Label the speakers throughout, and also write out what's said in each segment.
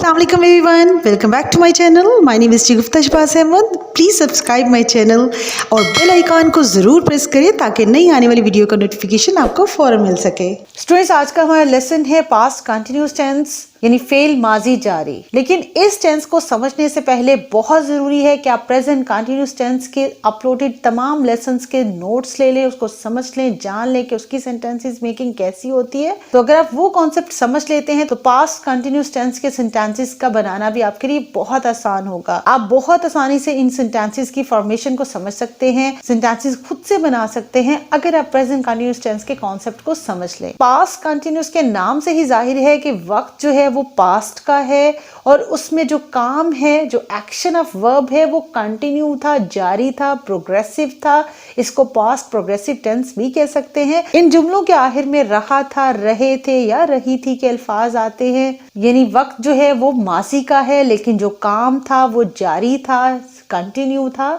Speaker 1: Assalamualaikum everyone, welcome back to my channel. My name is Shagufta Shahbaz Ahmed. Please subscribe my channel और bell icon को ज़रूर press करें ताकि नई आने वाली वीडियो का नोटिफिकेशन आपको फौरन मिल सके। स्टूडेंट्स, आज का हमारा लेसन है पास्ट कंटिन्यूस टेंस यानी फेल माजी जारी। लेकिन इस टेंस को समझने से पहले बहुत ज़रूरी है कि आप प्रेजेंट कंटिन्यूस टेंस के अपलोडेड तमाम लेसन्स के नोट्स ले लें, उसको समझ लें, जान लें कि उसकी सेंटेंसेस मेकिंग कैसी होती है। तो अगर आप वो कॉन्सेप्ट समझ लेते हैं तो पास्ट कंटिन्यूस टेंस के सेंटेंसेस का बनाना भी आपके लिए बहुत आसान होगा। आप बहुत आसानी से इन सेंटेंसेस की फॉर्मेशन को समझ सकते हैं, सेंटेंसेस खुद से बना सकते हैं अगर आप प्रेजेंट कंटिन्यूस टेंस के कॉन्सेप्ट को समझ लें। पास्ट कंटिन्यूस के नाम से ही जाहिर है कि वक्त जो है वो पास्ट का है और उसमें जो काम है, जो एक्शन ऑफ वर्ब है वो कंटिन्यू था, जारी था, प्रोग्रेसिव था। इसको पास्ट प्रोग्रेसिव टेंस भी कह सकते हैं। इन जुमलों के आखिर में रहा था, रहे थे या रही थी के अल्फाज आते हैं, यानी वक्त जो है वो माजी का है लेकिन जो काम था वो जारी था, कंटिन्यू था,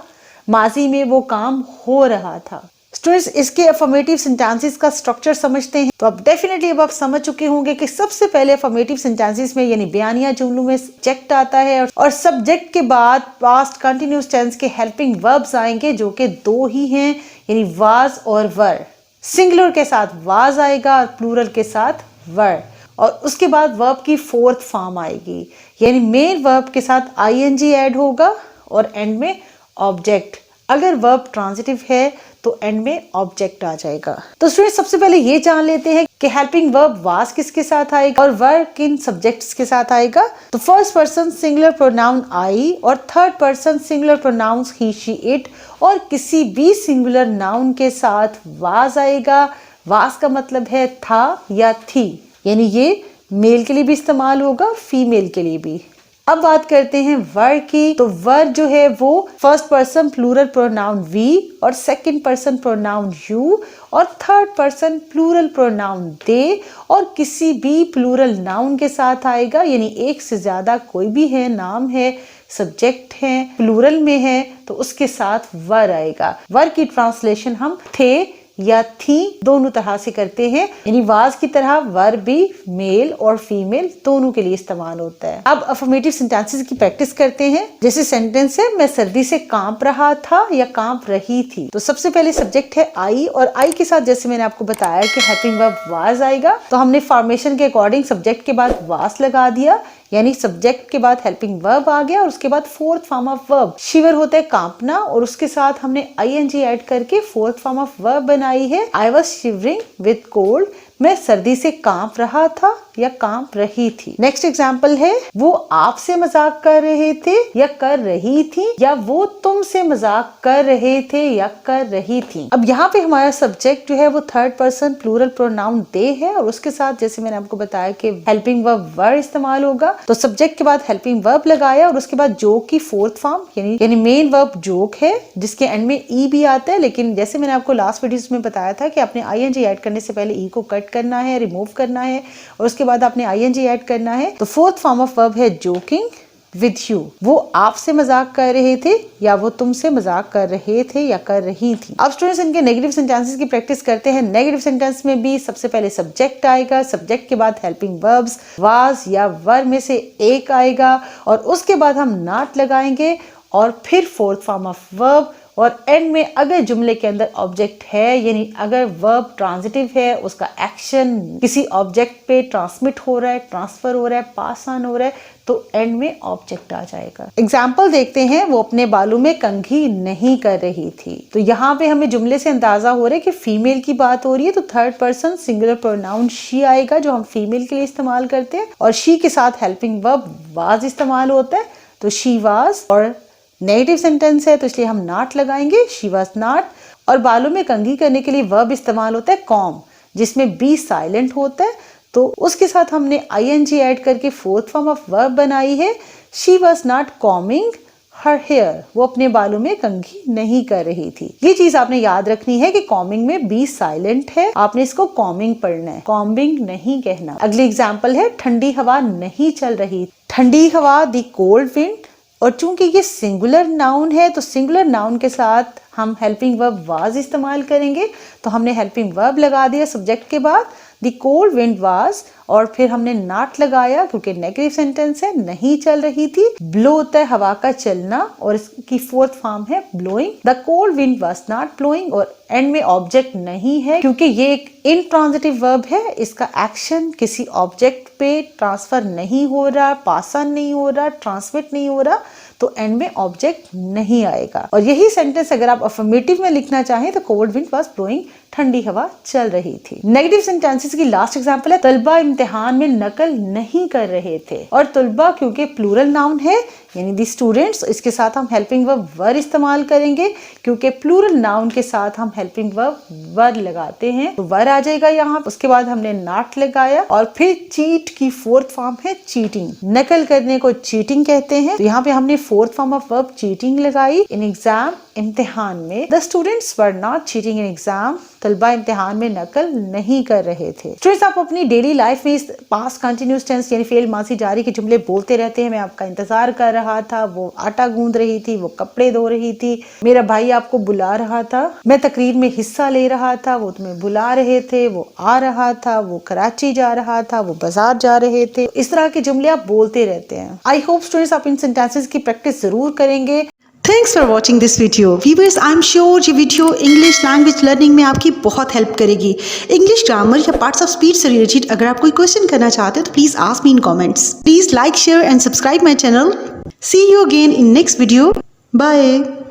Speaker 1: माजी में वो काम हो रहा था। स्टूडेंट्स, इसके अफर्मेटिव सेंटेंसेस का स्ट्रक्चर समझते हैं तो अब डेफिनेटली अब आप समझ चुके होंगे कि सबसे पहले अफर्मेटिव सेंटेंसेस में यानी बयानिया जुमलों में सब्जेक्ट आता है और सब्जेक्ट के बाद पास्ट कंटिन्यूस टेंस के हेल्पिंग वर्ब्स आएंगे जो कि दो ही हैं, यानी वाज और वर। सिंगुलर के साथ वाज आएगा और प्लूरल के साथ वर, और उसके बाद वर्ब की फोर्थ फॉर्म आएगी, यानी मेन वर्ब के साथ आईएनजी ऐड होगा और एंड में ऑब्जेक्ट। अगर वर्ब ट्रांजिटिव है तो एंड में ऑब्जेक्ट आ जाएगा। तो स्टूडेंट, सबसे पहले ये जान लेते हैं कि हेल्पिंग वर्ब वाज किसके साथ आएगा और वर किन सब्जेक्ट्स के साथ आएगा। तो first person singular pronoun I और third person singular pronouns he she it और किसी भी सिंगुलर नाउन के साथ वाज आएगा। वाज का मतलब है था या थी, यानी ये मेल के लिए भी इस्तेमाल होगा, फीमेल के लिए भी। अब बात करते हैं वर की। तो वर जो है वो first person plural pronoun we और सेकंड पर्सन प्रोनाउन यू और third person plural pronoun they और किसी भी प्लूरल नाउन के साथ आएगा, यानी एक से ज्यादा कोई भी है, नाम है, सब्जेक्ट है, प्लूरल में है तो उसके साथ वर आएगा। वर की ट्रांसलेशन हम थे या थी दोनों तरह से करते हैं, यानी वाज की तरह वर भी मेल और फीमेल दोनों के लिए इस्तेमाल होता है। अब अफर्मेटिव सेंटेंसेस की प्रैक्टिस करते हैं। जैसे सेंटेंस है, मैं सर्दी से कांप रहा था या कांप रही थी। तो सबसे पहले सब्जेक्ट है आई और आई के साथ जैसे मैंने आपको बताया कि हेल्पिंग वर्ब वाज आएगा, तो हमने फॉर्मेशन के अकॉर्डिंग सब्जेक्ट के बाद वाज लगा दिया, यानी सब्जेक्ट के बाद हेल्पिंग वर्ब आ गया और उसके बाद फोर्थ फॉर्म ऑफ वर्ब शिवर होता है कांपना और उसके साथ हमने आईएनजी ऐड करके फोर्थ फॉर्म ऑफ वर्ब बनाई है। I was shivering with cold, मैं सर्दी से कांप रहा था या कांप रही थी। नेक्स्ट एग्जाम्पल है, वो आपसे मजाक कर रहे थे या कर रही थी या वो तुमसे मजाक कर रहे थे या कर रही थी। अब यहाँ पे हमारा सब्जेक्ट जो है वो थर्ड पर्सन प्लूरल प्रोनाउन दे है और उसके साथ जैसे मैंने आपको बताया कि हेल्पिंग वर्ब वर इस्तेमाल होगा, तो सब्जेक्ट के बाद हेल्पिंग वर्ब लगाया और उसके बाद जोक की फोर्थ फॉर्म यानी मेन वर्ब जोक है जिसके एंड में ई भी आता है, लेकिन जैसे मैंने आपको लास्ट वीडियोस में बताया था कि आपने आईएनजी ऐड करने से पहले ई को कट करना है, रिमूव करना है और उसके बाद आपने आईएनजी ऐड करना है। तो फोर्थ फॉर्म ऑफ वर्ब है जोकिंग विद यू, वो आपसे मजाक कर रहे थे या वो तुमसे मजाक कर रहे थे या कर रही थी। अब स्टूडेंट्स, इनके नेगेटिव सेंटेंसेस की प्रैक्टिस करते हैं। नेगेटिव सेंटेंस में भी सबसे पहले सब्जेक्ट आएगा, सब्जेक्ट के बाद हेल्पिंग वर्ब्स वाज या वर में से एक आएगा और उसके बाद हम नॉट लगाएंगे और फिर फोर्थ फॉर्म ऑफ वर्ब और एंड में अगर जुमले के अंदर ऑब्जेक्ट है, यानी अगर वर्ब ट्रांजिटिव है, उसका एक्शन किसी ऑब्जेक्ट पे ट्रांसमिट हो रहा है, ट्रांसफर हो रहा है, पास ऑन हो रहा है, तो एंड में ऑब्जेक्ट आ जाएगा। एग्जाम्पल देखते हैं, वो अपने बालों में कंघी नहीं कर रही थी। तो यहाँ पे हमें जुमले से अंदाजा हो रहा है कि फीमेल की बात हो रही है, तो third person singular pronoun she आएगा जो हम फीमेल के लिए इस्तेमाल करते हैं और शी के साथ हेल्पिंग वर्ब वाज इस्तेमाल होता है, तो शी वाज। और नेगेटिव सेंटेंस है तो इसलिए हम नॉट लगाएंगे, शी वाज नॉट। और बालों में कंघी करने के लिए वर्ब इस्तेमाल होता है कॉम, जिसमें बी साइलेंट होता है, तो उसके साथ हमने आईएनजी ऐड करके फोर्थ फॉर्म ऑफ वर्ब बनाई है। She was not combing her hair, वो अपने बालों में कंघी नहीं कर रही थी। ये चीज आपने याद रखनी है कि कॉमिंग में बी साइलेंट है, आपने इसको कॉमिंग पढ़ना है, कॉम्बिंग नहीं कहना। अगली एग्जाम्पल है, ठंडी हवा नहीं चल रही। ठंडी हवा दी कोल्ड विंड, और चूंकि ये सिंगुलर नाउन है तो सिंगुलर नाउन के साथ हम हेल्पिंग वर्ब वाज इस्तेमाल करेंगे, तो हमने हेल्पिंग वर्ब लगा दिया सब्जेक्ट के बाद, द कोल्ड विंड वाज
Speaker 2: और फिर हमने नॉट लगाया क्योंकि नेगेटिव सेंटेंस है, नहीं चल रही थी। ब्लो होता है हवा का चलना और इसकी फोर्थ फॉर्म है blowing. The cold wind was not blowing और एंड में ऑब्जेक्ट नहीं है क्योंकि ये एक इनट्रांजिटिव वर्ब है, इसका एक्शन किसी ऑब्जेक्ट पे ट्रांसफर नहीं हो रहा, पास ऑन नहीं हो रहा, ट्रांसमिट नहीं हो रहा, तो एंड में ऑब्जेक्ट नहीं आएगा। और यही सेंटेंस अगर आप अफर्मेटिव में लिखना चाहें तो कोल्ड विंड वाज ब्लोइंग, ठंडी हवा चल रही थी। नेगेटिव सेंटेंसेस की लास्ट एग्जांपल है तलबा इम्तिहान में नकल नहीं कर रहे थे। और तलबा क्योंकि प्लूरल नाउन है यानी दी स्टूडेंट्स, इसके साथ हम हेल्पिंग वर्ब वर इस्तेमाल करेंगे क्योंकि प्लूरल नाउन के साथ हम हेल्पिंग वर्ब वर लगाते हैं, तो वर आ जाएगा यहाँ। उसके बाद हमने नॉट लगाया और फिर चीट की फोर्थ फॉर्म है चीटिंग। नकल करने को चीटिंग कहते हैं, तो यहाँ पे हमने fourth form of verb cheating लगाई। इन एग्जाम, इम्तिहान में the students were not cheating in exam, तलबा इम्तिहान में नकल नहीं कर रहे थे। स्टूडेंट्स, आप अपनी डेली लाइफ में इस पास्ट कंटिन्यूअस टेंस यानी फेल माजी जारी के जुमले बोलते रहते हैं। मैं आपका इंतजार कर रहा था, वो आटा गूंद रही थी, वो कपड़े धो रही थी, मेरा भाई आपको बुला रहा था, मैं तकरीर में हिस्सा ले रहा था, वो तुम्हें बुला रहे थे, वो आ रहा था, वो कराची जा रहा था, वो बाजार जा रहे थे। इस तरह के जुमले आप बोलते रहते हैं। आई होप स्टूडेंट्स आप इन सेंटेंसेस की प्रैक्टिस जरूर करेंगे।
Speaker 1: Thanks for watching this video. Viewers, I am sure ये वीडियो इंग्लिश लैंग्वेज लर्निंग में आपकी बहुत हेल्प करेगी। इंग्लिश ग्रामर या पार्ट्स ऑफ स्पीच से रिलेटेड अगर आप कोई क्वेश्चन करना चाहते हैं तो please ask me in comments. Please like, share and subscribe my channel. See you again in next video. Bye.